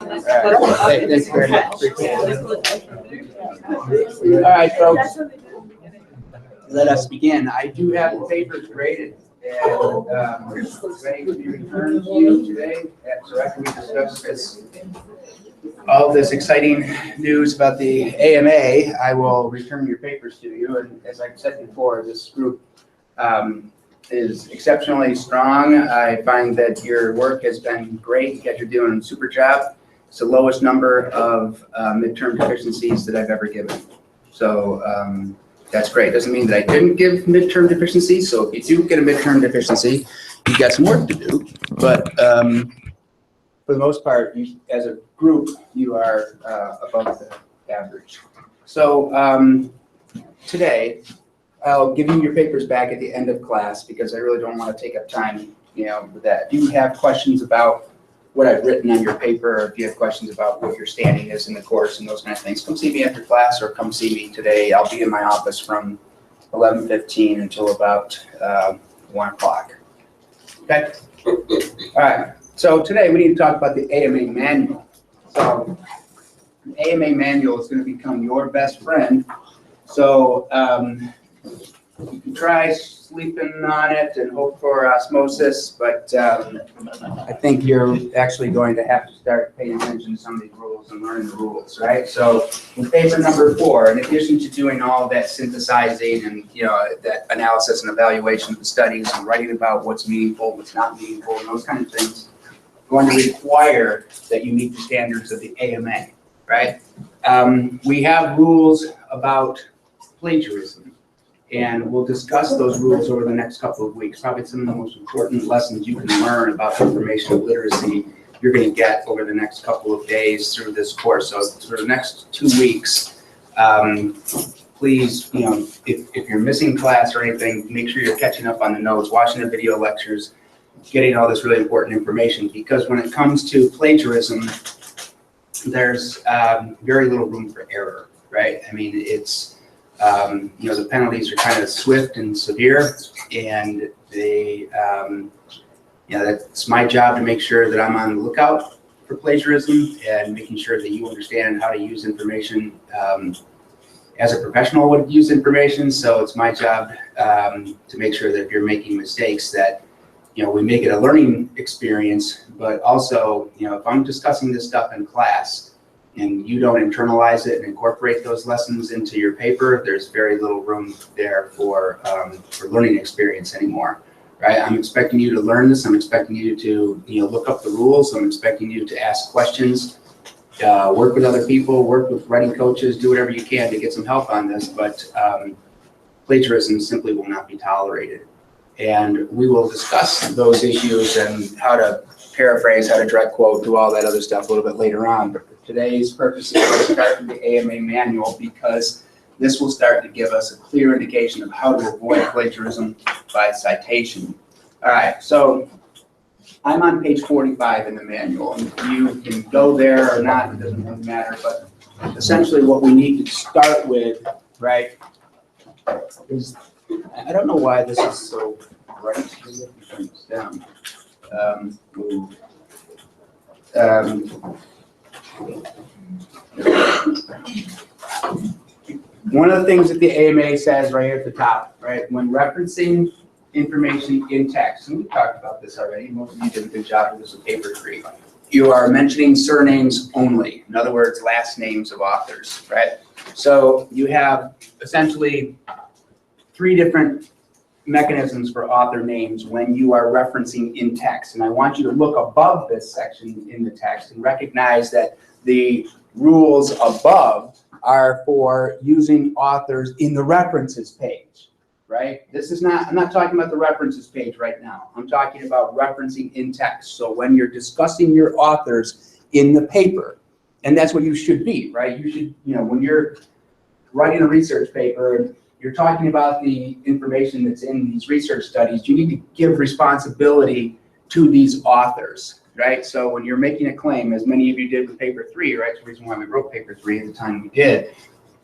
Hey, thanks very much. Appreciate it. All right, folks, let us begin. I do have the papers graded and ready to be returned to you today. So after we discuss all this exciting news about the AMA, I will return your papers to you. And as I've said before, this group is exceptionally strong. I find that your work has been great. You guys are doing a super job. It's the lowest number of midterm deficiencies that I've ever given. So that's great. Doesn't mean that I didn't give midterm deficiencies. So if you do get a midterm deficiency, you've got some work to do. But for the most part, you, as a group, you are above the average. So today, I'll give you your papers back at the end of class because I really don't want to take up time, with that. If you have questions about what I've written on your paper, or if you have questions about what your standing is in the course and those kind of things, come see me after class or come see me today. I'll be in my office from 11:15 until about 1 o'clock. Okay? All right. So today we need to talk about the AMA manual. So the AMA manual is going to become your best friend. So you can try sleeping on it and hope for osmosis, but I think you're actually going to have to start paying attention to some of these rules and learning the rules, right? So in paper number 4, in addition to doing all that synthesizing and that analysis and evaluation of the studies and writing about what's meaningful, what's not meaningful, and those kind of things, I'm going to require that you meet the standards of the AMA, right? We have rules about plagiarism. And we'll discuss those rules over the next couple of weeks. Probably some of the most important lessons you can learn about information literacy you're going to get over the next couple of days through this course. So for the next 2 weeks, please, if you're missing class or anything, make sure you're catching up on the notes, watching the video lectures, getting all this really important information. Because when it comes to plagiarism, there's very little room for error, right? I mean, it's the penalties are kind of swift and severe, and they, that's my job to make sure that I'm on the lookout for plagiarism and making sure that you understand how to use information as a professional would use information. So it's my job to make sure that if you're making mistakes that, we make it a learning experience, but also, if I'm discussing this stuff in class, and you don't internalize it and incorporate those lessons into your paper, there's very little room there for learning experience anymore, right? I'm expecting you to learn this. I'm expecting you to look up the rules. I'm expecting you to ask questions, work with other people, work with writing coaches, do whatever you can to get some help on this. But plagiarism simply will not be tolerated. And we will discuss those issues and how to paraphrase, how to direct quote, do all that other stuff a little bit later on. But for today's purposes, we'll start with the AMA manual because this will start to give us a clear indication of how to avoid plagiarism by citation. All right, so I'm on page 45 in the manual, and you can go there or not, it doesn't really matter, but essentially what we need to start with, right, is, I don't know why this is so bright. Maybe I can turn this down. One of the things that the AMA says right here at the top, right, when referencing information in text, and we talked about this already, most of you did a good job with this with paper 3, you are mentioning surnames only. In other words, last names of authors, right? So you have essentially 3 different mechanisms for author names when you are referencing in text. And I want you to look above this section in the text and recognize that the rules above are for using authors in the references page, right? This is not, I'm not talking about the references page right now. I'm talking about referencing in text. So when you're discussing your authors in the paper, and that's what you should be, right? You should, when you're writing a research paper, you're talking about the information that's in these research studies, you need to give responsibility to these authors, right? So when you're making a claim, as many of you did with paper 3, right? That's the reason why we wrote paper 3 at the time we did,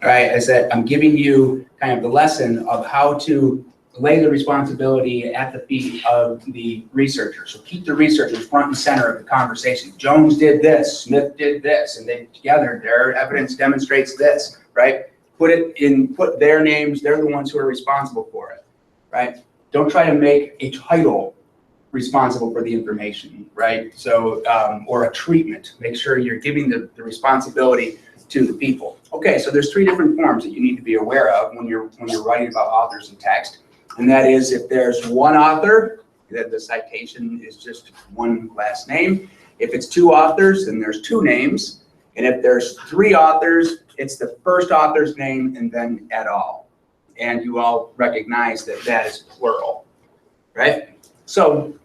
right? Is that I'm giving you kind of the lesson of how to lay the responsibility at the feet of the researcher. So keep the researchers front and center of the conversation. Jones did this, Smith did this, and they together, their evidence demonstrates this, right? Put their names, they're the ones who are responsible for it, right? Don't try to make a title responsible for the information, right? So, or a treatment. Make sure you're giving the responsibility to the people. Okay, so there's 3 different forms that you need to be aware of when you're writing about authors in text. And that is, if there's one author, that the citation is just one last name. If it's 2 authors, then there's 2 names. And if there's 3 authors, it's the first author's name and then et al. And you all recognize that that is plural, right? So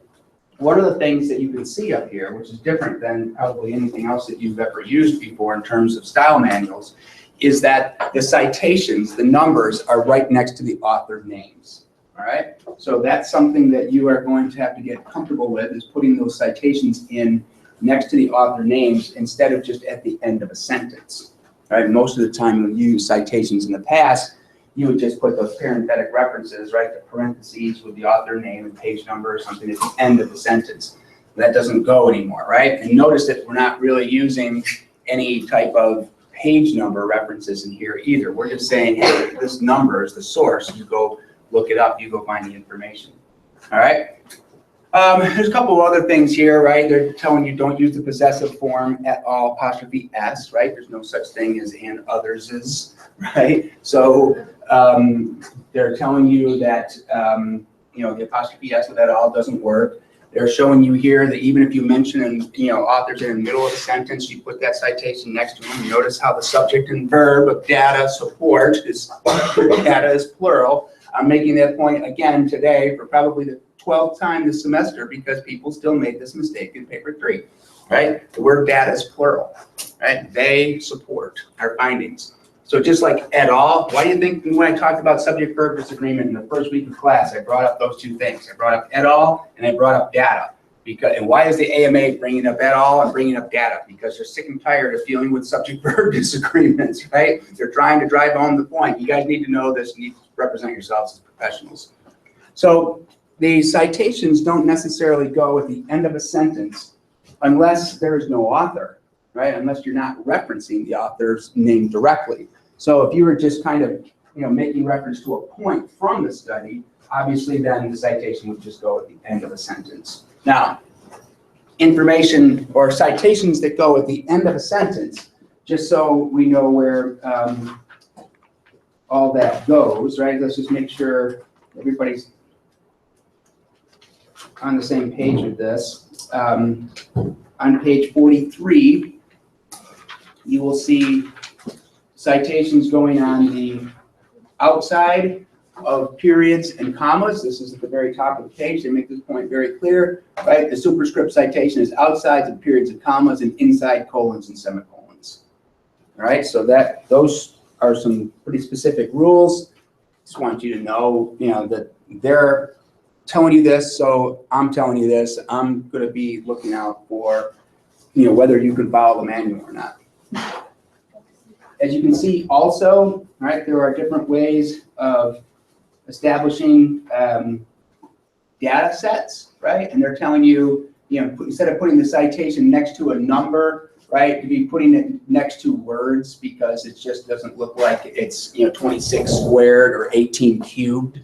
one of the things that you can see up here, which is different than probably anything else that you've ever used before in terms of style manuals, is that the citations, the numbers, are right next to the author names. All right, so that's something that you are going to have to get comfortable with, is putting those citations in next to the author names instead of just at the end of a sentence. All right, most of the time when you use citations in the past, you would just put those parenthetic references, right, the parentheses with the author name and page number or something at the end of the sentence. That doesn't go anymore, right? And notice that we're not really using any type of page number references in here either. We're just saying, hey, this number is the source. You go look it up, you go find the information. All right. There's a couple of other things here, right? They're telling you don't use the possessive form at all, apostrophe S, right? There's no such thing as and others', right? So they're telling you that, you know, the apostrophe S with et al. Doesn't work. They're showing you here that even if you mention, authors in the middle of a sentence, you put that citation next to them. Notice how the subject and verb of data support is data is plural. I'm making that point again today for probably the 12th time this semester because people still made this mistake in paper 3, right? The word data is plural, right? They support our findings. So just like et al., why do you think when I talked about subject-verb disagreement in the first week of class, I brought up those 2 things. I brought up et al. And I brought up data. And why is the AMA bringing up et al. And bringing up data? Because they're sick and tired of dealing with subject-verb disagreements, right? They're trying to drive home the point. You guys need to know this. You need to represent yourselves as professionals. So the citations don't necessarily go at the end of a sentence unless there is no author, right? Unless you're not referencing the author's name directly. So if you were just kind of, making reference to a point from the study, obviously then the citation would just go at the end of a sentence. Now, information or citations that go at the end of a sentence, just so we know where all that goes, right? Let's just make sure everybody's on the same page with this. On page 43, you will see citations going on the outside of periods and commas. This is at the very top of the page. They make this point very clear, right? The superscript citation is outside of periods and commas and inside colons and semicolons. All right, so those are some pretty specific rules. Just want you to know, that they're telling you this, so I'm telling you this. I'm going to be looking out for, whether you can follow the manual or not. As you can see also, right, there are different ways of establishing data sets, right? And they're telling you, instead of putting the citation next to a number, right, to be putting it next to words because it just doesn't look like it's, 26 squared or 18 cubed,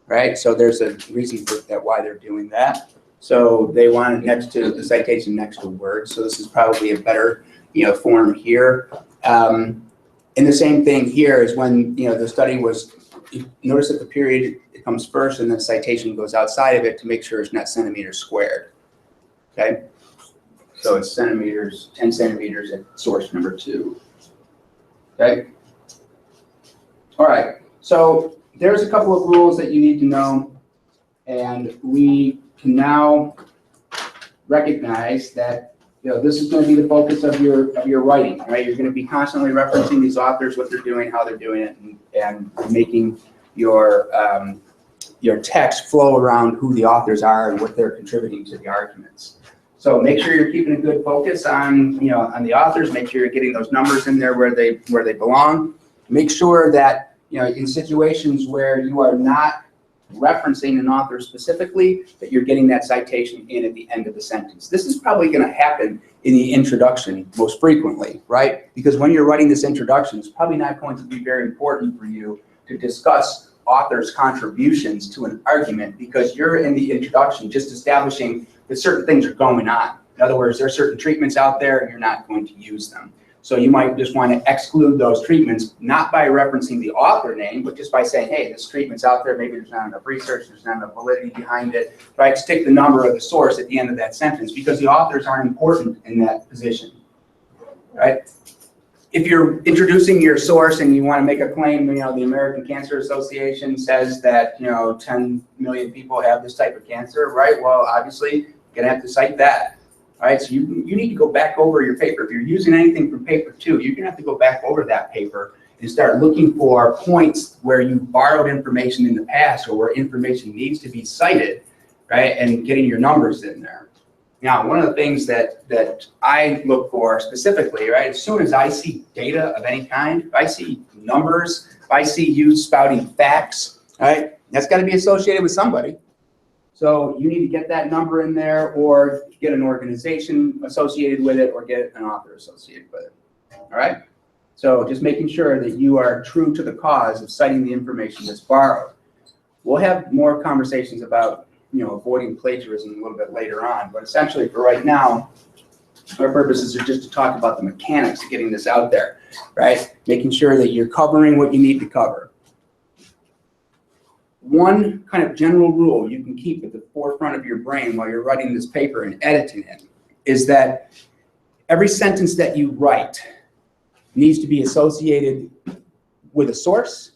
right? So there's a reason for that, why they're doing that. So they want it next to the citation next to words. So this is probably a better, form here. And the same thing here is when, the study was, notice that the period, it comes first and the citation goes outside of it to make sure it's not centimeters squared, okay? So it's centimeters, 10 centimeters at source number 2, okay? All right, so there's a couple of rules that you need to know, and we can now recognize that this is going to be the focus of your writing, right? You're going to be constantly referencing these authors, what they're doing, how they're doing it, and making your text flow around who the authors are and what they're contributing to the arguments. So make sure you're keeping a good focus on on the authors. Make sure you're getting those numbers in there where they belong. Make sure that in situations where you are not referencing an author specifically, that you're getting that citation in at the end of the sentence. This is probably going to happen in the introduction most frequently, right? Because when you're writing this introduction, it's probably not going to be very important for you to discuss author's contributions to an argument, because you're in the introduction just establishing that certain things are going on. In other words, there are certain treatments out there and you're not going to use them. So you might just want to exclude those treatments, not by referencing the author name, but just by saying, hey, this treatment's out there, maybe there's not enough research, there's not enough validity behind it, right? Stick the number of the source at the end of that sentence, because the authors aren't important in that position, right? If you're introducing your source and you want to make a claim, the American Cancer Association says that, 10 million people have this type of cancer, right? Well, obviously, you're going to have to cite that. All right, so you need to go back over your paper. If you're using anything from paper 2, you're going to have to go back over that paper and start looking for points where you borrowed information in the past or where information needs to be cited, right, and getting your numbers in there. Now, one of the things that I look for specifically, right, as soon as I see data of any kind, if I see numbers, if I see you spouting facts, right, that's got to be associated with somebody. So you need to get that number in there, or get an organization associated with it, or get an author associated with it. All right? So just making sure that you are true to the cause of citing the information that's borrowed. We'll have more conversations about, avoiding plagiarism a little bit later on, but essentially for right now, our purposes are just to talk about the mechanics of getting this out there, right? Making sure that you're covering what you need to cover. One kind of general rule you can keep at the forefront of your brain while you're writing this paper and editing it is that every sentence that you write needs to be associated with a source,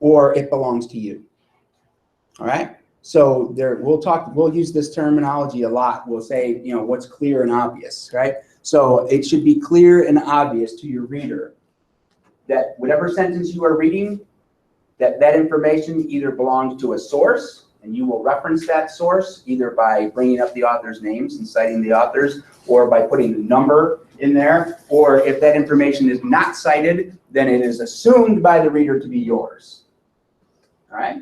or it belongs to you. All right? So we'll use this terminology a lot. We'll say, what's clear and obvious, right? So it should be clear and obvious to your reader that whatever sentence you are reading, that information either belongs to a source, and you will reference that source either by bringing up the author's names and citing the authors, or by putting the number in there, or if that information is not cited, then it is assumed by the reader to be yours. All right?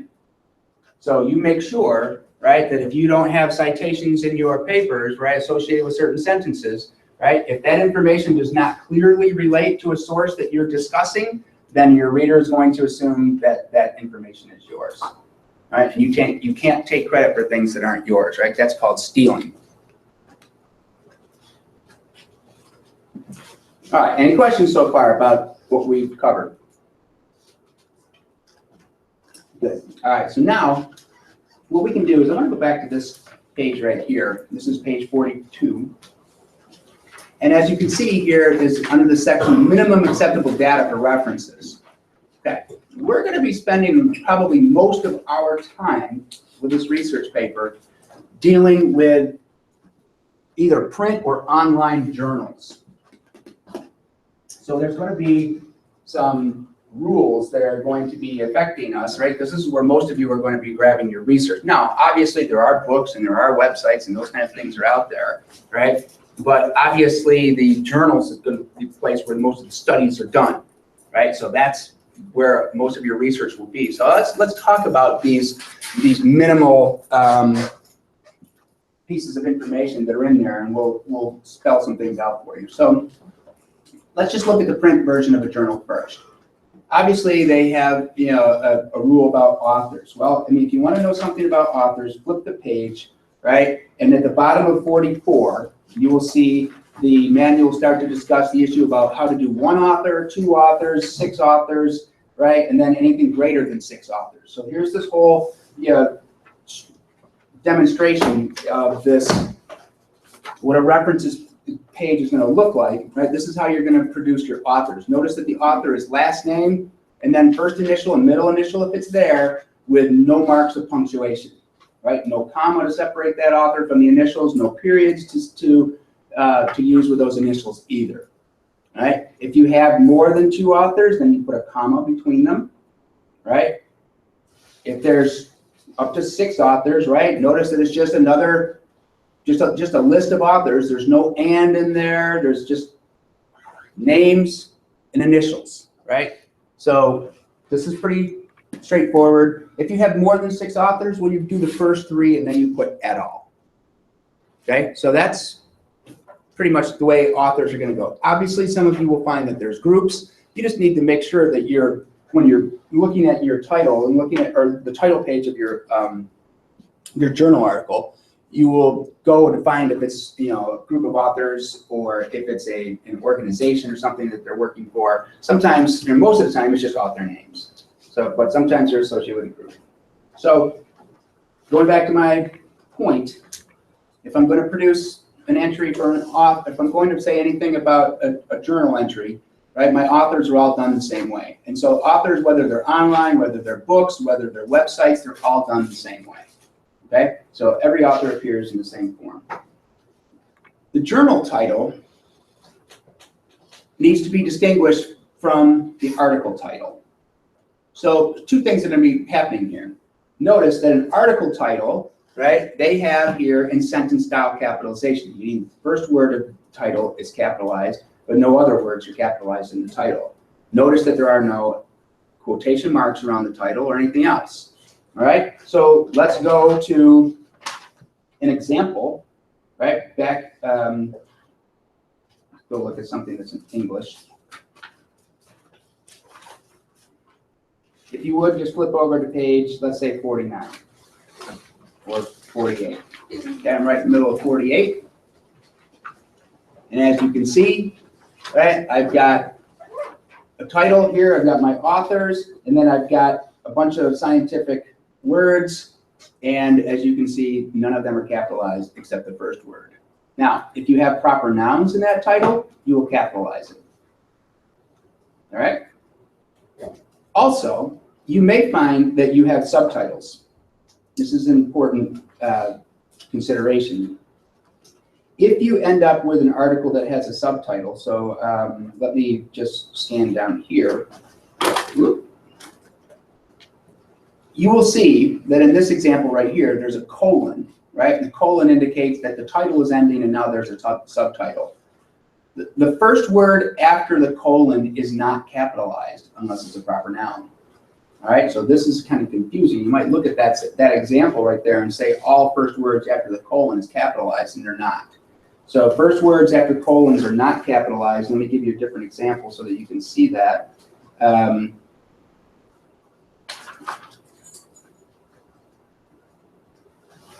So you make sure, right, that if you don't have citations in your papers, right, associated with certain sentences, right, if that information does not clearly relate to a source that you're discussing, then your reader is going to assume that that information is yours. All right? And you can't take credit for things that aren't yours, right? That's called stealing. All right, any questions so far about what we've covered? Good. All right, so now what we can do is I'm going to go back to this page right here. This is page 42. And as you can see here is under the section minimum acceptable data for references. Okay, we're going to be spending probably most of our time with this research paper dealing with either print or online journals. So there's going to be some rules that are going to be affecting us, right? Because this is where most of you are going to be grabbing your research. Now, obviously, there are books and there are websites and those kind of things are out there, right? But obviously, the journals is going to be the place where most of the studies are done, right? So that's where most of your research will be. So let's talk about these minimal pieces of information that are in there, and we'll spell some things out for you. So let's just look at the print version of a journal first. Obviously, they have a rule about authors. Well, I mean, if you want to know something about authors, flip the page, right? And at the bottom of 44, you will see the manual start to discuss the issue about how to do one author, two authors, six authors, right? And then anything greater than six authors. So here's this whole demonstration of this, what a references page is going to look like, right? This is how you're going to produce your authors. Notice that the author is last name and then first initial and middle initial if it's there, with no marks of punctuation, right? No comma to separate that author from the initials, no periods to use with those initials either, right? If you have more than two authors, then you put a comma between them, right? If there's up to six authors, right? Notice that it's just another, just a list of authors. There's no and in there. There's just names and initials, right? So this is pretty straightforward. If you have more than 6 authors, well, you do the first 3 and then you put et al. Okay, so that's pretty much the way authors are going to go. Obviously, some of you will find that there's groups. You just need to make sure that when you're looking at your title and looking at or the title page of your journal article, you will go to find if it's a group of authors or if it's an organization or something that they're working for. Sometimes, most of the time, it's just author names. So, but sometimes they're associated with a group. So, going back to my point, if I'm going to produce an entry for an author, if I'm going to say anything about a journal entry, right, my authors are all done the same way. And so authors, whether they're online, whether they're books, whether they're websites, they're all done the same way. Okay, so every author appears in the same form. The journal title needs to be distinguished from the article title. So 2 things that are going to be happening here. Notice that an article title, right, they have here in sentence style capitalization, meaning the first word of the title is capitalized, but no other words are capitalized in the title. Notice that there are no quotation marks around the title or anything else. All right, so let's go to an example, right? Back, go look at something that's in English. If you would, just flip over to page, let's say 49 or 48. Okay, I'm right in the middle of 48. And as you can see, right, I've got a title here, I've got my authors, and then I've got a bunch of scientific words, and as you can see, none of them are capitalized except the first word. Now, if you have proper nouns in that title, you will capitalize it. All right? Also, you may find that you have subtitles. This is an important consideration. If you end up with an article that has a subtitle, so let me just scan down here. Whoop. You will see that in this example right here, there's a colon, right? The colon indicates that the title is ending and now there's a subtitle. The first word after the colon is not capitalized unless it's a proper noun. All right, so this is kind of confusing. You might look at that example right there and say all first words after the colon is capitalized, and they're not. So first words after colons are not capitalized. Let me give you a different example so that you can see that.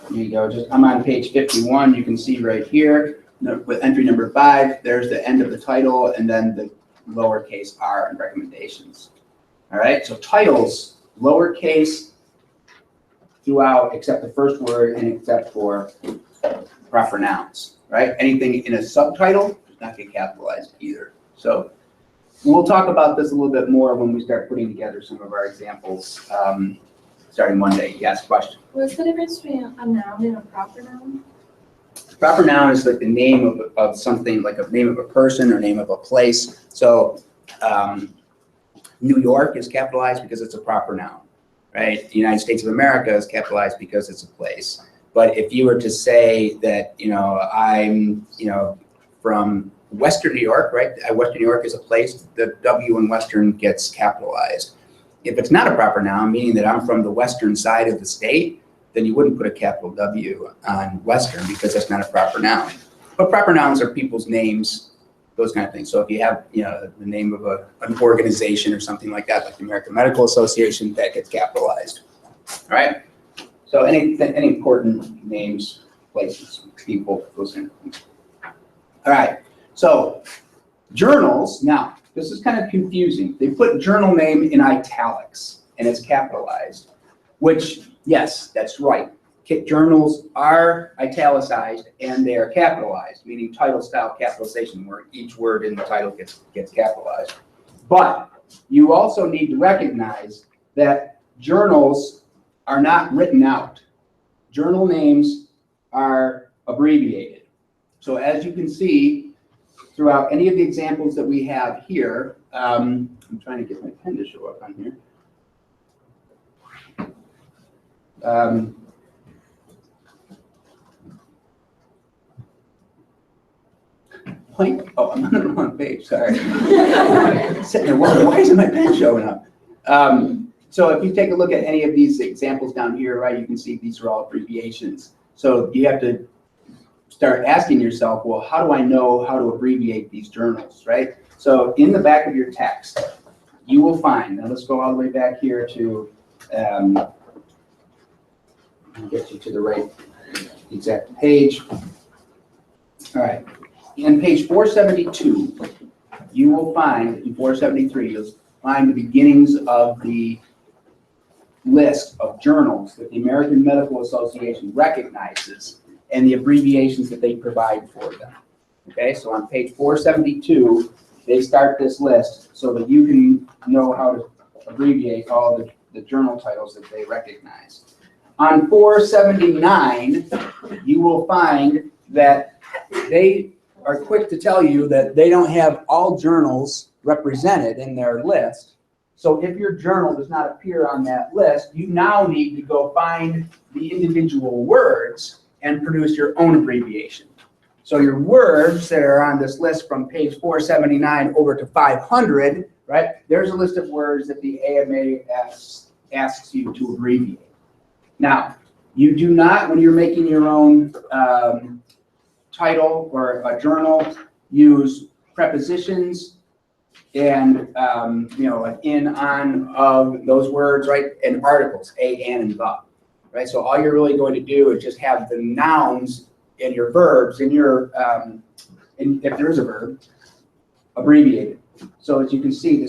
Here you go. I'm on page 51. You can see right here with entry number 5, there's the end of the title and then the lowercase r in recommendations. All right, so titles, lowercase throughout except the first word and except for proper nouns, right? Anything in a subtitle does not get capitalized either. So we'll talk about this a little bit more when we start putting together some of our examples starting Monday. Yes, question? What's the difference between a noun and a proper noun? Proper noun is like the name of something, like a name of a person or name of a place. So New York is capitalized because it's a proper noun, right? The United States of America is capitalized because it's a place. But if you were to say that, I'm, from Western New York, right? Western New York is a place, the W in Western gets capitalized. If it's not a proper noun, meaning that I'm from the western side of the state, then you wouldn't put a capital W on Western because that's not a proper noun. But proper nouns are people's names, those kind of things. So if you have, the name of an organization or something like that, like the American Medical Association, that gets capitalized. All right? So any important names, places, people, those kind of things. All right. So journals, now, this is kind of confusing. They put journal name in italics, and it's capitalized, which, yes, that's right. Journals are italicized, and they are capitalized, meaning title style capitalization, where each word in the title gets capitalized. But you also need to recognize that journals are not written out. Journal names are abbreviated. So as you can see, throughout any of the examples that we have here, I'm trying to get my pen to show up on here. Oh, I'm on the wrong page, sorry. Sitting there wondering, why isn't my pen showing up? So if you take a look at any of these examples down here, right, you can see these are all abbreviations. So you have to start asking yourself, well, how do I know how to abbreviate these journals, right? So in the back of your text, you will find, now let's go all the way back here to, get you to the right exact page. All right, on page 472, you will find, in 473, you'll find the beginnings of the list of journals that the American Medical Association recognizes and the abbreviations that they provide for them. Okay, so on page 472, they start this list so that you can know how to abbreviate all the journal titles that they recognize. On 479, you will find that they are quick to tell you that they don't have all journals represented in their list. So if your journal does not appear on that list, you now need to go find the individual words and produce your own abbreviation. So your words that are on this list from page 479 over to 500, right? There's a list of words that the AMA asks you to abbreviate. Now, you do not, when you're making your own title or a journal, use prepositions and, like in, on, of, those words, right? And articles, a, and the, right? So all you're really going to do is just have the nouns and your verbs in your, if there is a verb, abbreviated. So as you can see, the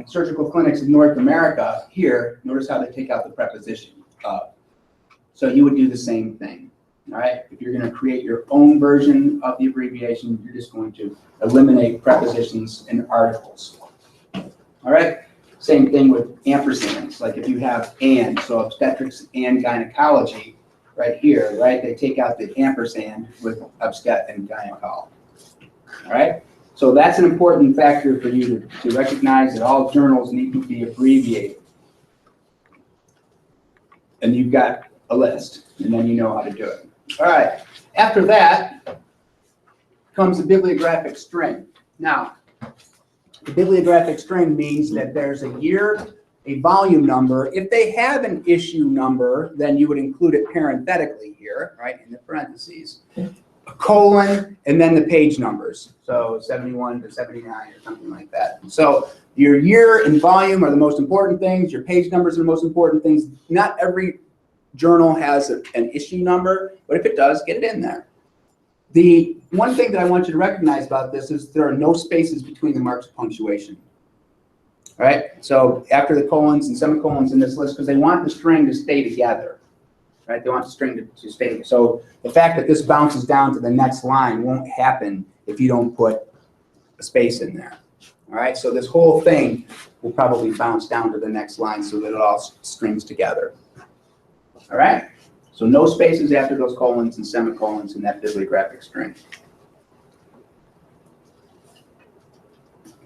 surgical clinics in North America here, notice how they take out the preposition of. So you would do the same thing, all right? If you're going to create your own version of the abbreviation, you're just going to eliminate prepositions and articles, all right? Same thing with ampersands, like if you have and, so obstetrics and gynecology, right here, right? They take out the ampersand with obstet and gynecol. All right? So that's an important factor for you to recognize that all journals need to be abbreviated. And you've got a list, and then you know how to do it. All right. After that comes the bibliographic string. Now, the bibliographic string means that there's a year, a volume number. If they have an issue number, then you would include it parenthetically here, right, in the parentheses, a colon, and then the page numbers. So 71 to 79 or something like that. So your year and volume are the most important things. Your page numbers are the most important things. Not every journal has an issue number, but if it does, get it in there. The one thing that I want you to recognize about this is there are no spaces between the marks of punctuation. All right, so after the colons and semicolons in this list, because they want the string to stay together, right? They want the string to stay together. So the fact that this bounces down to the next line won't happen if you don't put a space in there. All right, so this whole thing will probably bounce down to the next line so that it all strings together. All right, so no spaces after those colons and semicolons in that bibliographic string.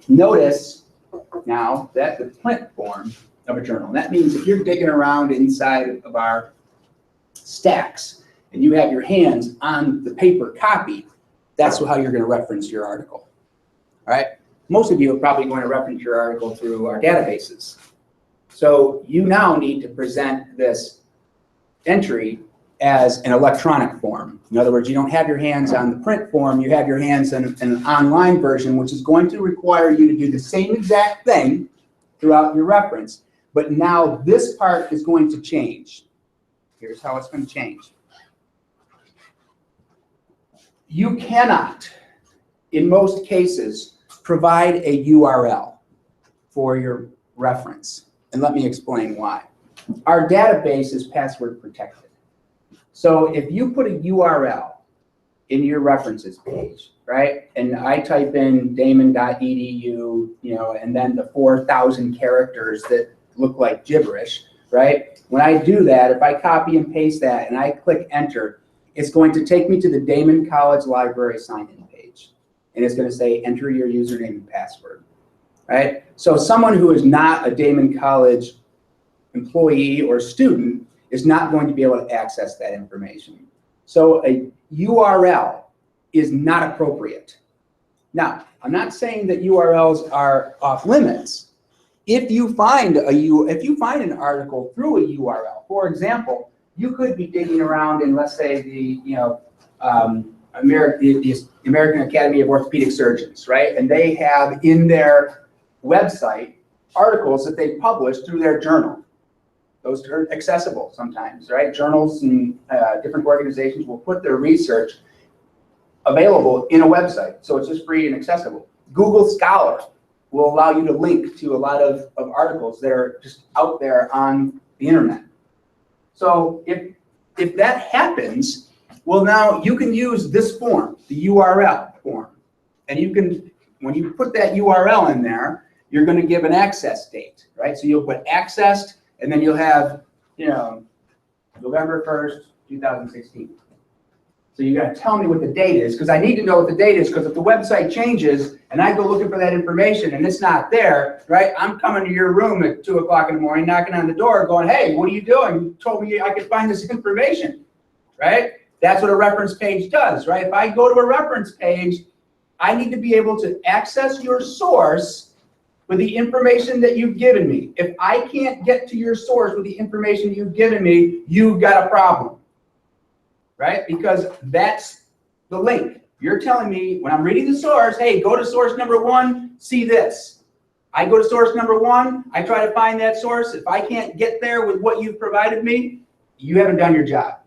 Notice now that the print form of a journal, that means if you're digging around inside of our stacks and you have your hands on the paper copy, that's how you're going to reference your article. All right, most of you are probably going to reference your article through our databases. So you now need to present this entry as an electronic form. In other words, you don't have your hands on the print form, you have your hands in an online version, which is going to require you to do the same exact thing throughout your reference. But now this part is going to change. Here's how it's going to change. You cannot, in most cases, provide a URL for your reference. And let me explain why. Our database is password protected. So if you put a URL in your references page, right, and I type in damon.edu, and then the 4,000 characters that look like gibberish, right? When I do that, if I copy and paste that and I click enter, it's going to take me to the Damon College Library sign-in page. And it's going to say, enter your username and password, right? So someone who is not a Damon College employee or student is not going to be able to access that information. So a URL is not appropriate. Now, I'm not saying that URLs are off limits, if you find an article through a URL, for example, you could be digging around in, let's say, the American Academy of Orthopedic Surgeons, right? And they have in their website articles that they publish through their journal. Those are accessible sometimes, right? Journals and different organizations will put their research available in a website, so it's just free and accessible. Google Scholar will allow you to link to a lot of articles that are just out there on the internet. So if that happens, well, now you can use this form, the URL form, and you can, when you put that URL in there, you're going to give an access date, right? So you'll put accessed, and then you'll have, November 1st, 2016. So you got to tell me what the date is, because I need to know what the date is, because if the website changes and I go looking for that information and it's not there, right? I'm coming to your room at 2 o'clock in the morning, knocking on the door going, hey, what are you doing? You told me I could find this information, right? That's what a reference page does, right? If I go to a reference page, I need to be able to access your source with the information that you've given me. If I can't get to your source with the information you've given me, you've got a problem. Right? Because that's the link. You're telling me when I'm reading the source, hey, go to source number 1, see this. I go to source number 1, I try to find that source. If I can't get there with what you've provided me, you haven't done your job.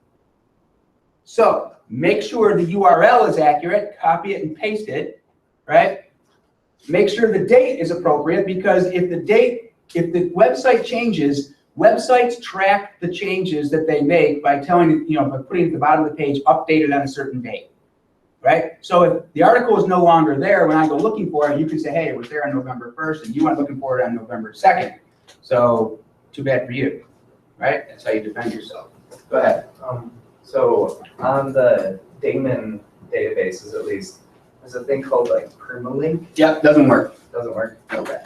So make sure the URL is accurate, copy it and paste it, right? Make sure the date is appropriate, because if the website changes, websites track the changes that they make by telling, by putting at the bottom of the page, updated on a certain date, right? So if the article is no longer there, when I go looking for it, you can say, hey, it was there on November 1st, and you went looking for it on November 2nd. So too bad for you, right? That's how you defend yourself. Go ahead. So on the Damon databases, at least, there's a thing called like permalink. Yep, doesn't work. Doesn't work. Okay.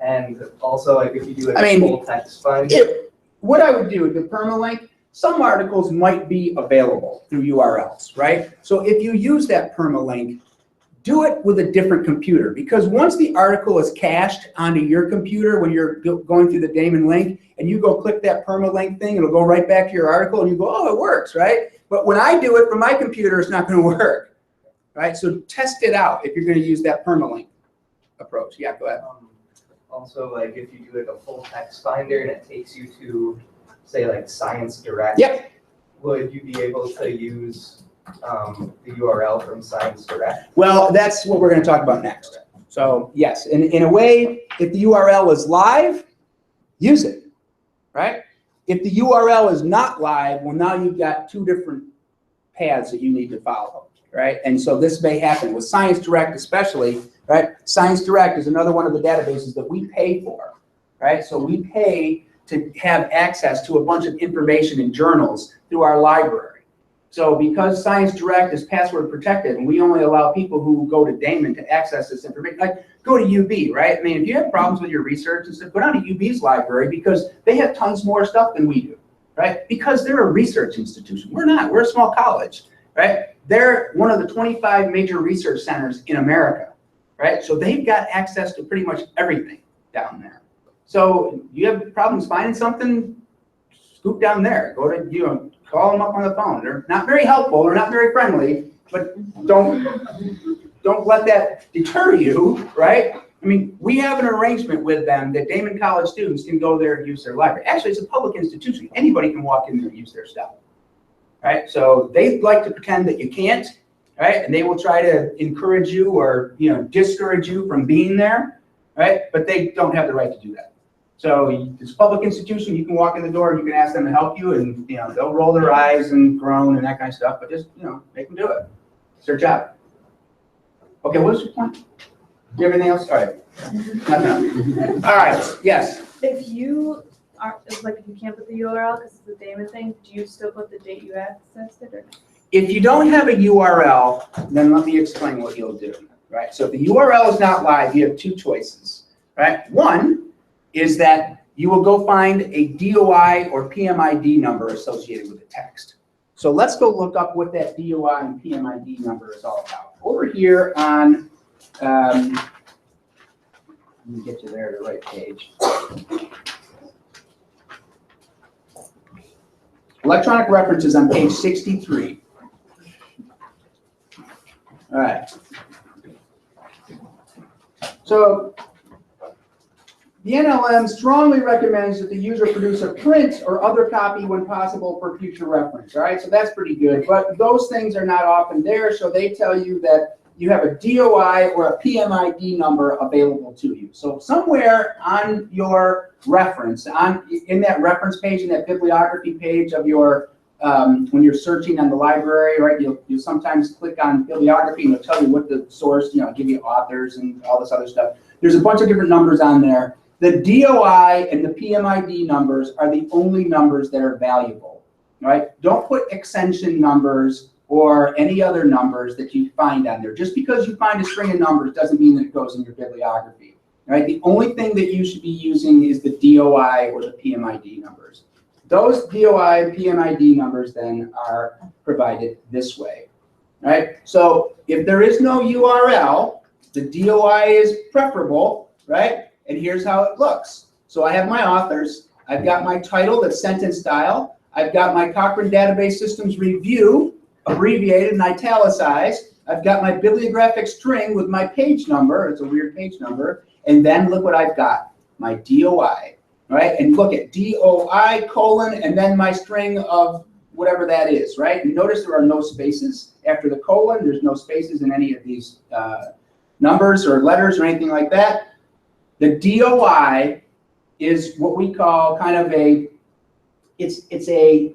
And also, like, if you do a full text find. What I would do with the permalink, some articles might be available through URLs, right? So if you use that permalink, do it with a different computer, because once the article is cached onto your computer when you're going through the Damon link, and you go click that permalink thing, it'll go right back to your article, and you go, oh, it works, right? But when I do it from my computer, it's not going to work, right? So test it out if you're going to use that permalink approach. Yeah, go ahead. Also, like, if you do like a full text finder and it takes you to, say, like Science Direct, yep, would you be able to use the URL from Science Direct? Well, that's what we're going to talk about next. So yes, in a way, if the URL is live, use it, right? If the URL is not live, well, now you've got 2 different paths that you need to follow, right? And so this may happen with Science Direct especially, right? Science Direct is another one of the databases that we pay for, right? So we pay to have access to a bunch of information in journals through our library. So because Science Direct is password protected, and we only allow people who go to Damon to access this information, like go to UB, right? I mean, if you have problems with your research and stuff, go down to UB's library, because they have tons more stuff than we do, right? Because they're a research institution. We're not. We're a small college, right? They're one of the 25 major research centers in America. Right? So they've got access to pretty much everything down there. So you have problems finding something, scoop down there. Go to, call them up on the phone. They're not very helpful, they're not very friendly, but don't let that deter you, right? I mean, we have an arrangement with them that Damon College students can go there and use their library. Actually, it's a public institution. Anybody can walk in there and use their stuff, right? So they like to pretend that you can't, right? And they will try to encourage you or, discourage you from being there, right? But they don't have the right to do that. So it's a public institution. You can walk in the door and you can ask them to help you, and, they'll roll their eyes and groan and that kind of stuff, but just, make them do it. It's their job. Okay, what was your point? Do you have anything else? All right. Nothing. All right, yes. If you can't put the URL because it's the Damon thing, do you still put the date you accessed it, or? If you don't have a URL, then let me explain what you'll do, right? So if the URL is not live, you have 2 choices, right? One is that you will go find a DOI or PMID number associated with the text. So let's go look up what that DOI and PMID number is all about. Over here on Let me get you there to the right page. Electronic references on page 63. All right. So the NLM strongly recommends that the user produce a print or other copy when possible for future reference. All right, so that's pretty good. But those things are not often there, so they tell you that you have a DOI or a PMID number available to you. So somewhere on your reference, in that reference page, in that bibliography page of your, when you're searching on the library, right, you'll sometimes click on bibliography and it'll tell you what the source, give you authors and all this other stuff. There's a bunch of different numbers on there. The DOI and the PMID numbers are the only numbers that are valuable, right? Don't put extension numbers or any other numbers that you find on there. Just because you find a string of numbers doesn't mean that it goes in your bibliography, right? The only thing that you should be using is the DOI or the PMID numbers. Those DOI and PMID numbers then are provided this way, right? So if there is no URL, the DOI is preferable, right? And here's how it looks. So I have my authors. I've got my title that's sentence style. I've got my Cochrane Database Systems Review, abbreviated and italicized. I've got my bibliographic string with my page number. It's a weird page number. And then look what I've got, my DOI, right? And look at DOI colon and then my string of whatever that is, right? And notice there are no spaces after the colon. There's no spaces in any of these numbers or letters or anything like that. The DOI is what we call kind of it's a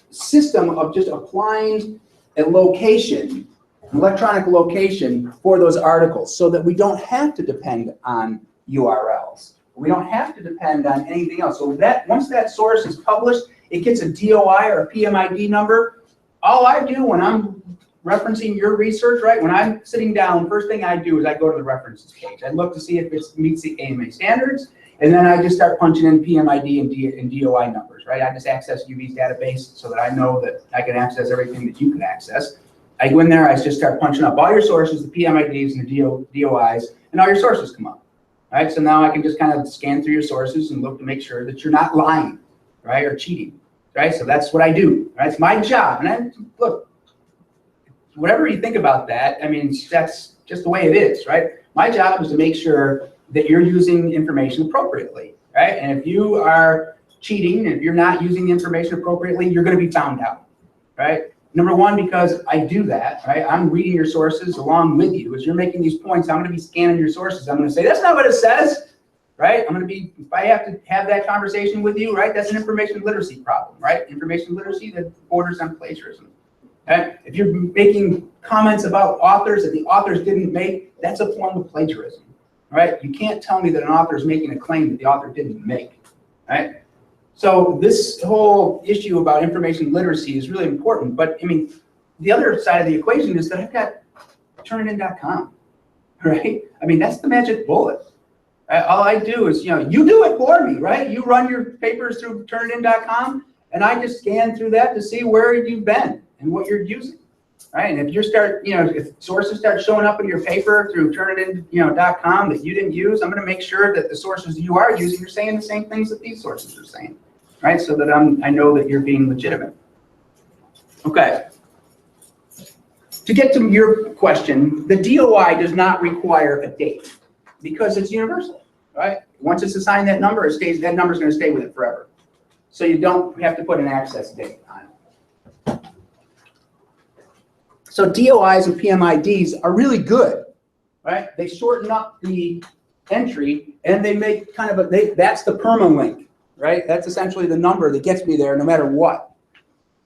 system of just applying a location, an electronic location for those articles so that we don't have to depend on URLs. We don't have to depend on anything else. So that once that source is published, it gets a DOI or a PMID number. All I do when I'm referencing your research, right? When I'm sitting down, first thing I do is I go to the references page. I look to see if it meets the AMA standards, and then I just start punching in PMID and DOI numbers, right? I just access UV's database so that I know that I can access everything that you can access. I go in there, I just start punching up all your sources, the PMIDs and the DOIs, and all your sources come up, right? So now I can just kind of scan through your sources and look to make sure that you're not lying, right, or cheating, right? So that's what I do, right? It's my job, and look, whatever you think about that, I mean, that's just the way it is, right? My job is to make sure that you're using information appropriately, right? And if you are cheating, if you're not using the information appropriately, you're going to be found out, right? Number one, because I do that, right? I'm reading your sources along with you. As you're making these points, I'm going to be scanning your sources. I'm going to say, that's not what it says, right? I'm going to be, if I have to have that conversation with you, right? That's an information literacy problem, right? Information literacy that borders on plagiarism. Okay? If you're making comments about authors that the authors didn't make, that's a form of plagiarism, right? You can't tell me that an author is making a claim that the author didn't make, right? So this whole issue about information literacy is really important. But I mean, the other side of the equation is that I've got Turnitin.com, right? I mean, that's the magic bullet. All I do is, you do it for me, right? You run your papers through Turnitin.com, and I just scan through that to see where you've been and what you're using, right? And if you start, if sources start showing up in your paper through Turnitin.com that you didn't use, I'm going to make sure that the sources you are using are saying the same things that these sources are saying, right? So that I know that you're being legitimate. Okay. To get to your question, the DOI does not require a date because it's universal, right? Once it's assigned that number, that number is going to stay with it forever. So you don't have to put an access date on it. So DOIs and PMIDs are really good, right? They shorten up the entry and they make kind of that's the permalink, right? That's essentially the number that gets me there no matter what.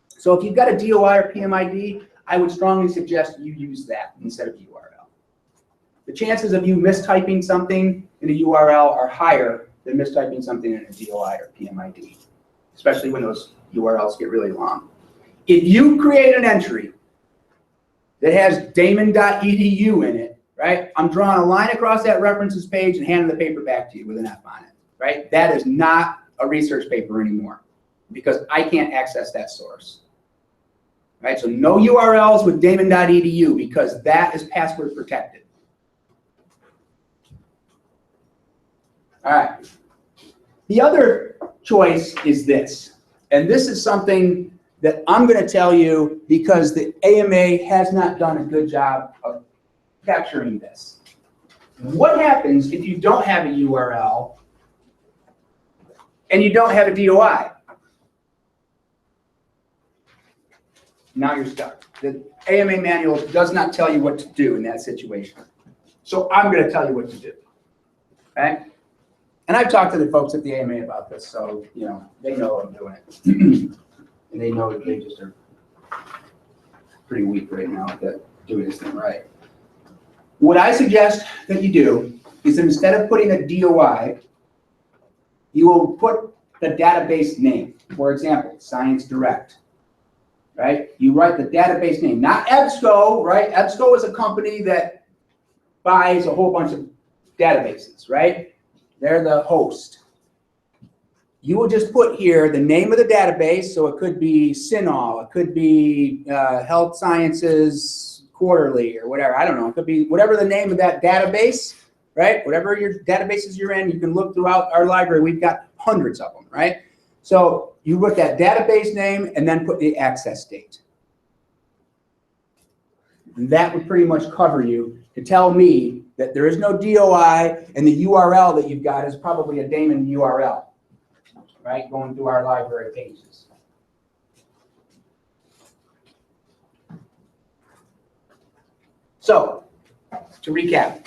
So if you've got a DOI or PMID, I would strongly suggest you use that instead of URL. The chances of you mistyping something in a URL are higher than mistyping something in a DOI or PMID, especially when those URLs get really long. If you create an entry that has damon.edu in it, right? I'm drawing a line across that references page and handing the paper back to you with an F on it, right? That is not a research paper anymore because I can't access that source, right? So no URLs with damon.edu because that is password protected. All right. The other choice is this, and this is something that I'm going to tell you because the AMA has not done a good job of capturing this. What happens if you don't have a URL and you don't have a DOI? Now you're stuck. The AMA manual does not tell you what to do in that situation. So I'm going to tell you what to do. Okay? And I've talked to the folks at the AMA about this, so you know they know I'm doing it. And they know that they just are pretty weak right now at doing this thing right. What I suggest that you do is instead of putting a DOI, you will put the database name. For example, Science Direct, right? You write the database name, not EBSCO, right? EBSCO is a company that buys a whole bunch of databases, right? They're the host. You will just put here the name of the database, so it could be CINAHL, it could be Health Sciences Quarterly or whatever, I don't know, it could be whatever the name of that database, right? Whatever your databases you're in, you can look throughout our library, we've got hundreds of them, right? So you put that database name and then put the access date. And that would pretty much cover you to tell me that there is no DOI and the URL that you've got is probably a daemon URL. Right, going through our library pages. So, to recap,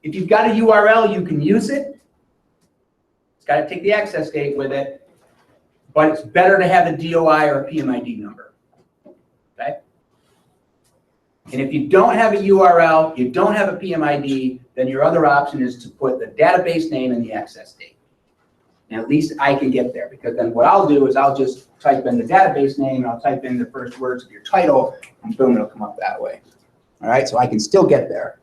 if you've got a URL, you can use it. It's got to take the access date with it, but it's better to have a DOI or a PMID number. Okay? And if you don't have a URL, you don't have a PMID, then your other option is to put the database name and the access date. And at least I can get there, because then what I'll do is I'll just type in the database name, and I'll type in the first words of your title, and boom, it'll come up that way. All right, so I can still get there.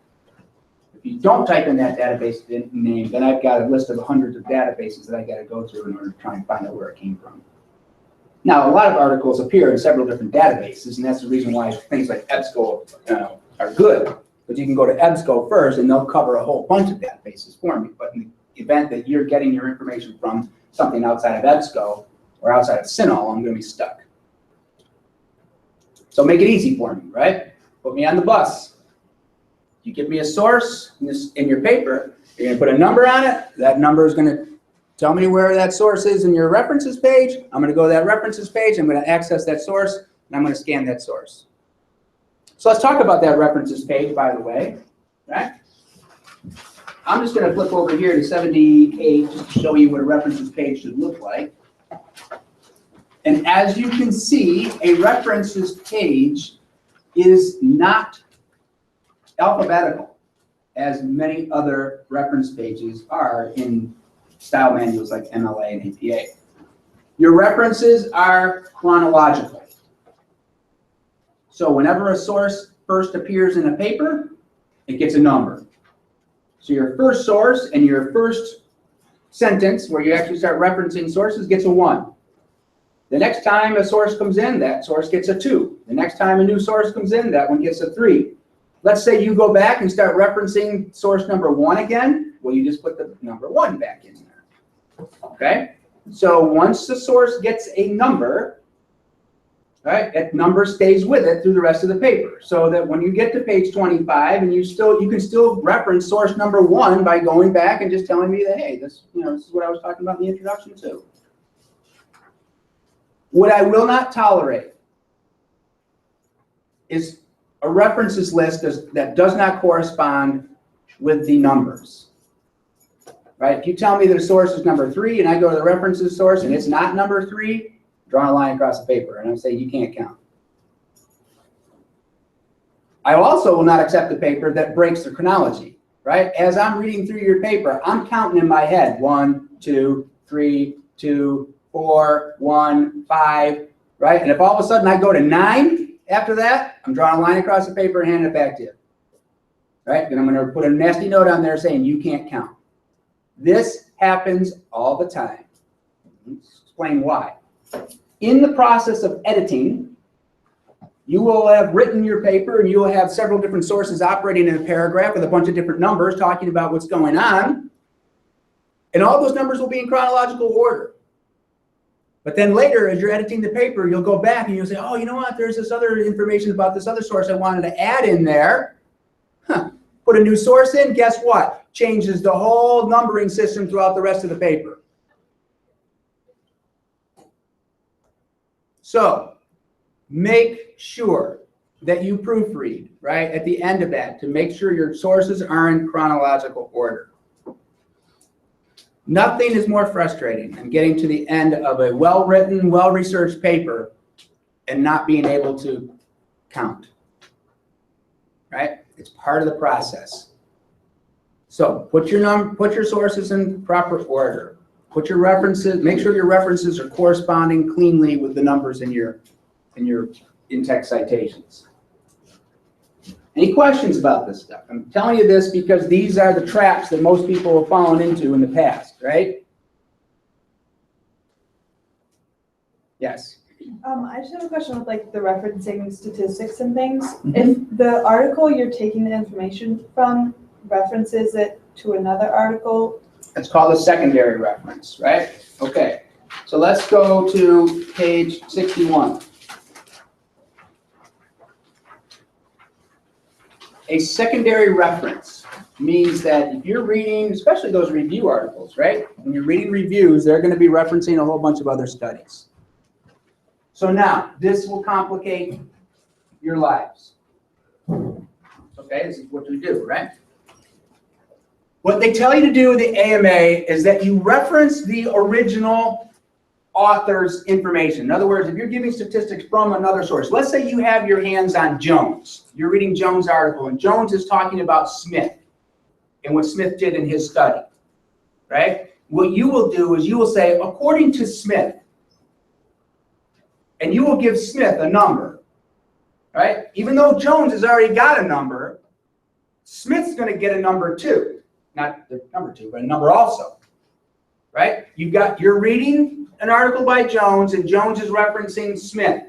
If you don't type in that database name, then I've got a list of hundreds of databases that I got to go through in order to try and find out where it came from. Now, a lot of articles appear in several different databases, and that's the reason why things like EBSCO are good. But you can go to EBSCO first, and they'll cover a whole bunch of databases for me. But in the event that you're getting your information from something outside of EBSCO or outside of CINAHL, I'm going to be stuck. So make it easy for me, right? Put me on the bus. You give me a source in your paper, you're going to put a number on it. That number is going to tell me where that source is in your references page. I'm going to go to that references page. I'm going to access that source, and I'm going to scan that source. So let's talk about that references page, by the way, right? I'm just going to flip over here to 78 just to show you what a references page should look like. And as you can see, a references page is not alphabetical, as many other reference pages are in style manuals like MLA and APA. Your references are chronological. So whenever a source first appears in a paper, it gets a number. So your first source and your first sentence, where you actually start referencing sources, gets a 1. The next time a source comes in, that source gets a 2. The next time a new source comes in, that one gets a 3. Let's say you go back and start referencing source number 1 again. Well, you just put the number 1 back in there. Okay? So once the source gets a number, right, that number stays with it through the rest of the paper. So that when you get to page 25, and you can still reference source number 1 by going back and just telling me that, hey, this is what I was talking about in the introduction too. What I will not tolerate is a references list that does not correspond with the numbers. Right? If you tell me that a source is number 3 and I go to the references source and it's not number 3, draw a line across the paper and I say you can't count. I also will not accept a paper that breaks the chronology. Right? As I'm reading through your paper, I'm counting in my head 1, 2, 3, 2, 4, 1, 5, right? And if all of a sudden I go to 9 after that, I'm drawing a line across the paper and handing it back to you. Right? Then I'm going to put a nasty note on there saying you can't count. This happens all the time. Let's explain why. In the process of editing, you will have written your paper and you will have several different sources operating in a paragraph with a bunch of different numbers talking about what's going on. And all those numbers will be in chronological order. But then later, as you're editing the paper, you'll go back and you'll say, oh, you know what? There's this other information about this other source I wanted to add in there. Huh. Put a new source in, guess what? Changes the whole numbering system throughout the rest of the paper. So make sure that you proofread, right, at the end of that to make sure your sources are in chronological order. Nothing is more frustrating than getting to the end of a well-written, well-researched paper and not being able to count, right? It's part of the process. So put your sources in proper order. Put your references, make sure your references are corresponding cleanly with the numbers in your in-text citations. Any questions about this stuff? I'm telling you this because these are the traps that most people have fallen into in the past, right? Yes. I just have a question with like the referencing statistics and things. If the article you're taking the information from references it to another article. It's called a secondary reference, right? Okay. So let's go to page 61. A secondary reference means that if you're reading, especially those review articles, right? When you're reading reviews, they're going to be referencing a whole bunch of other studies. So now, this will complicate your lives. Okay, this is what we do, right? What they tell you to do with the AMA is that you reference the original author's information. In other words, if you're giving statistics from another source, let's say you have your hands on Jones. You're reading Jones' article, and Jones is talking about Smith and what Smith did in his study, right? What you will do is you will say, according to Smith, and you will give Smith a number, right? Even though Jones has already got a number, Smith's going to get a number too. Not the number two, but a number also, right? You're reading an article by Jones, and Jones is referencing Smith.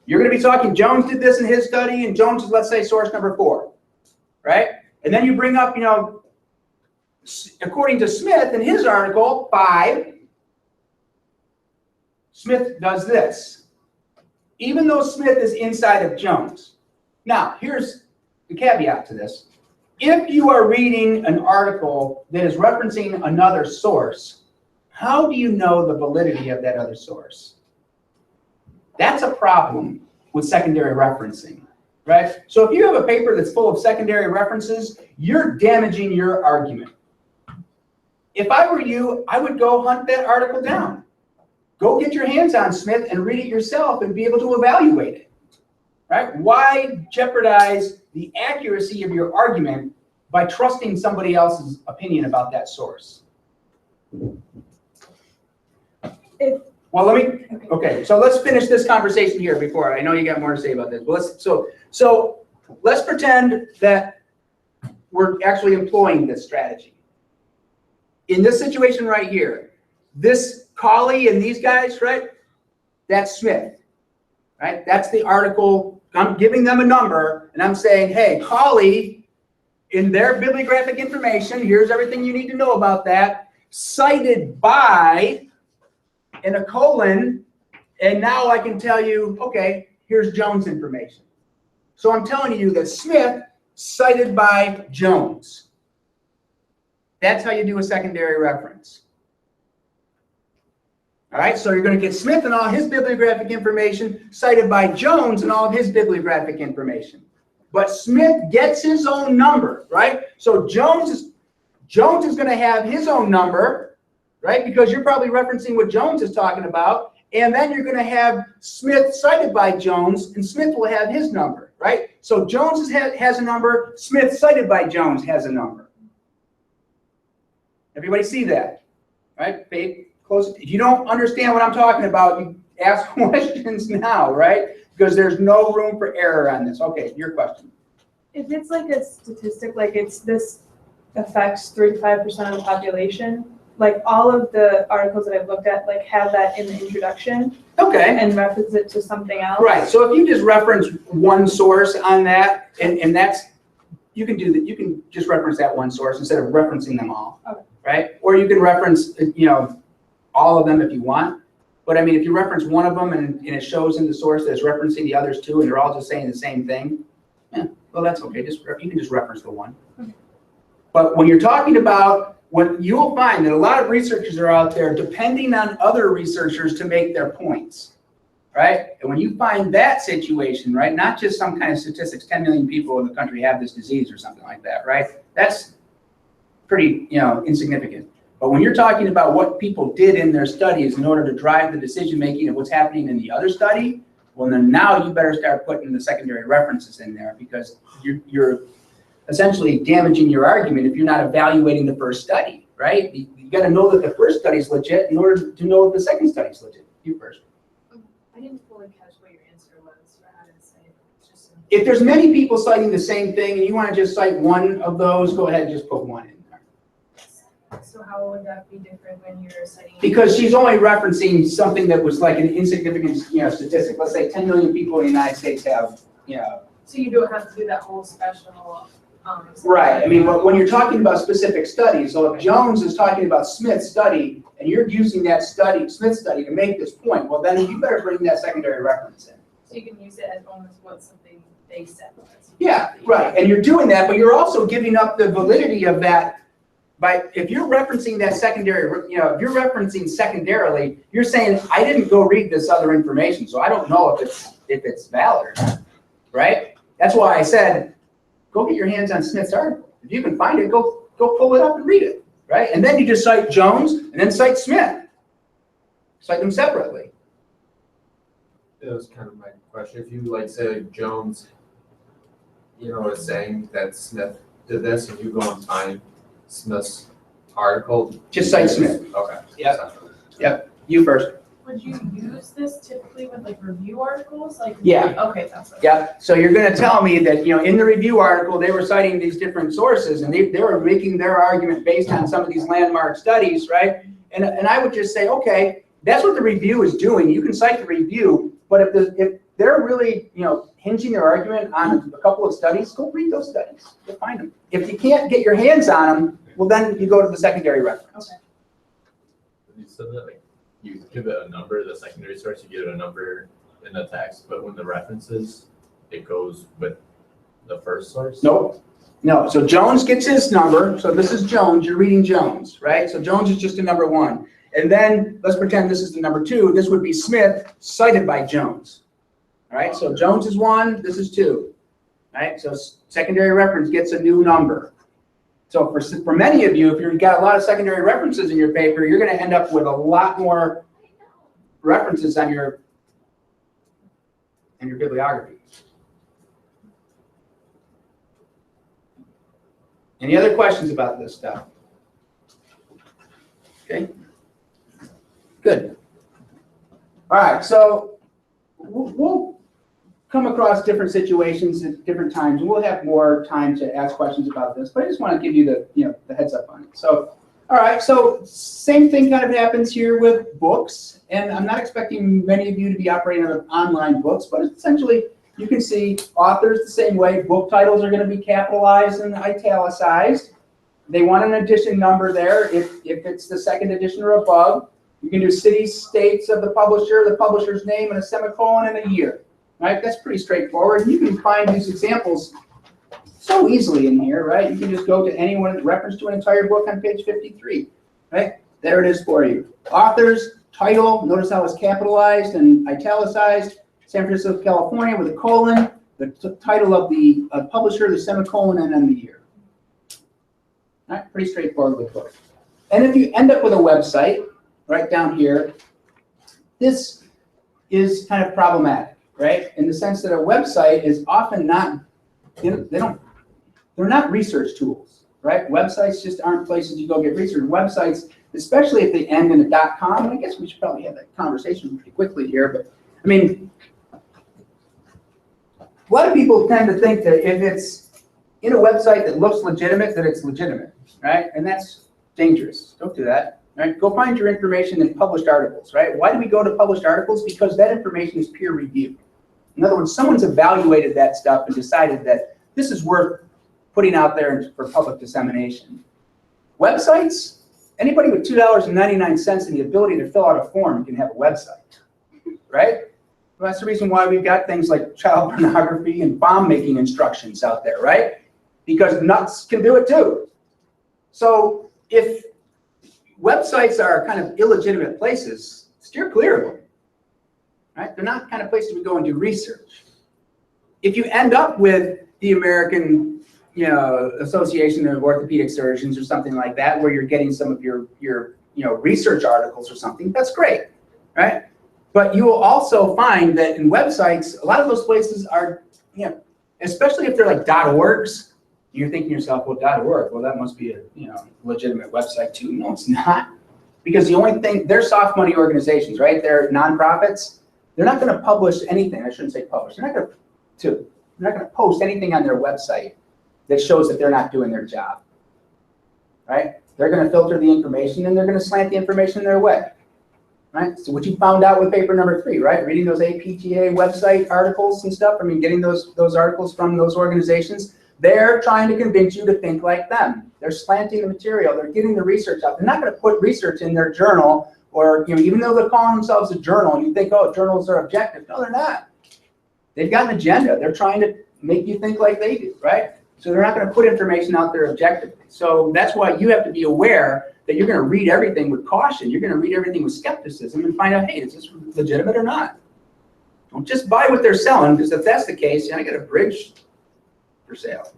You're going to be talking, Jones did this in his study, and Jones is, let's say, source number 4, right? And then you bring up, according to Smith in his article, 5, Smith does this, even though Smith is inside of Jones. Now, here's the caveat to this. If you are reading an article that is referencing another source, how do you know the validity of that other source? That's a problem with secondary referencing, right? So if you have a paper that's full of secondary references, you're damaging your argument. If I were you, I would go hunt that article down. Go get your hands on Smith and read it yourself and be able to evaluate it, right? Why jeopardize the accuracy of your argument by trusting somebody else's opinion about that source? So let's finish this conversation here before, I know you got more to say about this, but let's pretend that we're actually employing this strategy. In this situation right here, this Colley and these guys, right? That's Smith, right? That's the article. I'm giving them a number, and I'm saying, hey, Colley, in their bibliographic information, here's everything you need to know about that, cited by, in a colon, and now I can tell you, okay, here's Jones' information. So I'm telling you that Smith cited by Jones. That's how you do a secondary reference. All right, so you're going to get Smith and all his bibliographic information cited by Jones and all of his bibliographic information. But Smith gets his own number, right? So Jones is going to have his own number, right? Because you're probably referencing what Jones is talking about. And then you're going to have Smith cited by Jones, and Smith will have his number, right? So Jones has a number, Smith cited by Jones has a number. Everybody see that, right? Pay close. If you don't understand what I'm talking about, you ask questions now, right? Because there's no room for error on this. Okay, your question. If it's like a statistic, like this affects 3 to 5% of the population, like all of the articles that I've looked at, like have that in the introduction. Okay. And reference it to something else. Right. So if you just reference one source on that, and that's, you can do that. You can just reference that one source instead of referencing them all. Okay. right? Or you can reference, all of them if you want. But I mean, if you reference one of them and it shows in the source that it's referencing the others too, and they're all just saying the same thing, yeah, well, that's okay. You can just reference the one. But when you're talking about what you will find that a lot of researchers are out there depending on other researchers to make their points, right? And when you find that situation, right, not just some kind of statistics, 10 million people in the country have this disease or something like that, right? That's pretty, insignificant. But when you're talking about what people did in their studies in order to drive the decision making of what's happening in the other study, well, then now you better start putting the secondary references in there, because you're essentially damaging your argument if you're not evaluating the first study, right? You got to know that the first study is legit in order to know if the second study is legit. You first. I didn't fully catch what your answer was for how to say it. Just If there's many people citing the same thing and you want to just cite one of those, go ahead and just put one in there. so how would that be different when you're citing? Because she's only referencing something that was like an insignificant, statistic. Let's say 10 million people in the United States have, So you don't have to do that whole special. Right. I mean, when you're talking about specific studies, so if Jones is talking about Smith's study and you're using that study, Smith's study, to make this point, well, then you better bring that secondary reference in. So you can use it as almost what something they said was. Yeah, right. And you're doing that, but you're also giving up the validity of that by, if you're referencing that secondary, if you're referencing secondarily, you're saying, I didn't go read this other information, so I don't know if it's valid or not, right? That's why I said, go get your hands on Smith's article. If you can find it, go pull it up and read it, right? And then you just cite Jones and then cite Smith. Cite them separately. That was kind of my question. If you say Jones, is saying that Smith did this, and you go and find Smith's article, Just cite Smith. Okay. Yep. You first. Would you use this typically with review articles? Yeah. Okay, that's what. Yeah, so you're going to tell me that, in the review article, they were citing these different sources and they were making their argument based on some of these landmark studies, right? And I would just say, okay, that's what the review is doing. You can cite the review, but if they're really, hinging their argument on a couple of studies, go read those studies. Go find them. If you can't get your hands on them, well, then you go to the secondary reference. Okay. You said that you give it a number, the secondary source, you give it a number in the text, but when the references, it goes with the first source? Nope. No, so Jones gets his number. So this is Jones, you're reading Jones, right? So Jones is just a number one. And then let's pretend this is the number two. This would be Smith cited by Jones. All right, so Jones is one, this is two. All right, so secondary reference gets a new number. So for many of you, if you've got a lot of secondary references in your paper, you're going to end up with a lot more references on your bibliography. Any other questions about this stuff? Okay. Good. All right, so we'll come across different situations at different times, and we'll have more time to ask questions about this, but I just want to give you the heads up on it. So, all right, so same thing kind of happens here with books, and I'm not expecting many of you to be operating on online books, but essentially you can see authors the same way. Book titles are going to be capitalized and italicized. They want an edition number there if it's the second edition or above. You can do cities, states of the publisher's name, and a semicolon and a year. Right? That's pretty straightforward. And you can find these examples so easily in here, right? You can just go to any reference to an entire book on page 53. Right? There it is for you. Authors, title, notice how it's capitalized and italicized. San Francisco, California with a colon, the title of the publisher, the semicolon, and then the year. All right? Pretty straightforward with books. And if you end up with a website, right down here, this is kind of problematic. Right? In the sense that a website is often not, they're not research tools, right? Websites just aren't places you go get research. Websites, especially if they end in a .com, and I guess we should probably have that conversation pretty quickly here, but I mean, a lot of people tend to think that if it's in a website that looks legitimate, that it's legitimate, right? And that's dangerous. Don't do that. Right? Go find your information in published articles, right? Why do we go to published articles? Because that information is peer reviewed. In other words, someone's evaluated that stuff and decided that this is worth putting out there for public dissemination. Websites, Anybody with $2.99 and the ability to fill out a form can have a website, right? Well, that's the reason why we've got things like child pornography and bomb making instructions out there, right? Because nuts can do it too. So if websites are kind of illegitimate places, steer clear of them, right? They're not kind of places we go and do research. If you end up with the American, Association of Orthopedic Surgeons or something like that, where you're getting some of your research articles or something, that's great, right? But you will also find that in websites, a lot of those places are, especially if they're like .orgs, you're thinking to yourself, well, .org, well, that must be a, legitimate website too. No, it's not. Because the only thing, they're soft money organizations, right? They're nonprofits. They're not going to publish anything. I shouldn't say publish. They're not going to post anything on their website that shows that they're not doing their job, right? They're going to filter the information and they're going to slant the information their way, right? So what you found out with paper number 3, right? Reading those APTA website articles and stuff, getting those articles from those organizations, they're trying to convince you to think like them. They're slanting the material. They're getting the research out. They're not going to put research in their journal or, even though they're calling themselves a journal and you think, oh, journals are objective. No, they're not. They've got an agenda. They're trying to make you think like they do, right? So they're not going to put information out there objectively. So that's why you have to be aware that you're going to read everything with caution. You're going to read everything with skepticism and find out, hey, is this legitimate or not? Don't just buy what they're selling, because if that's the case, I got a bridge for sale.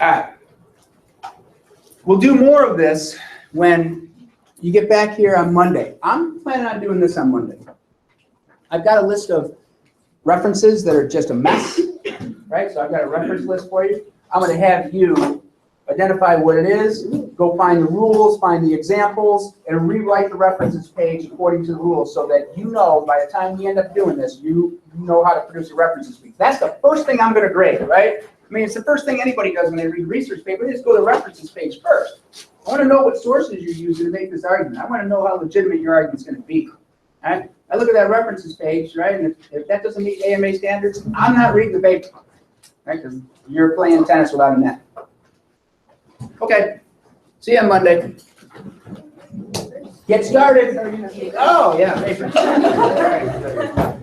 All right. We'll do more of this when you get back here on Monday. I'm planning on doing this on Monday. I've got a list of references that are just a mess, right? So I've got a reference list for you. I'm going to have you identify what it is, go find the rules, find the examples, and rewrite the references page according to the rules so that by the time we end up doing this, you know how to produce a references page. That's the first thing I'm going to grade, right? It's the first thing anybody does when they read a research paper. They just go to the references page first. I want to know what sources you're using to make this argument. I want to know how legitimate your argument's going to be. All right? I look at that references page, right? And if that doesn't meet AMA standards, I'm not reading the paper, right? Because you're playing tennis without a net. Okay. See you on Monday. Get started. Oh, yeah, paper. All right.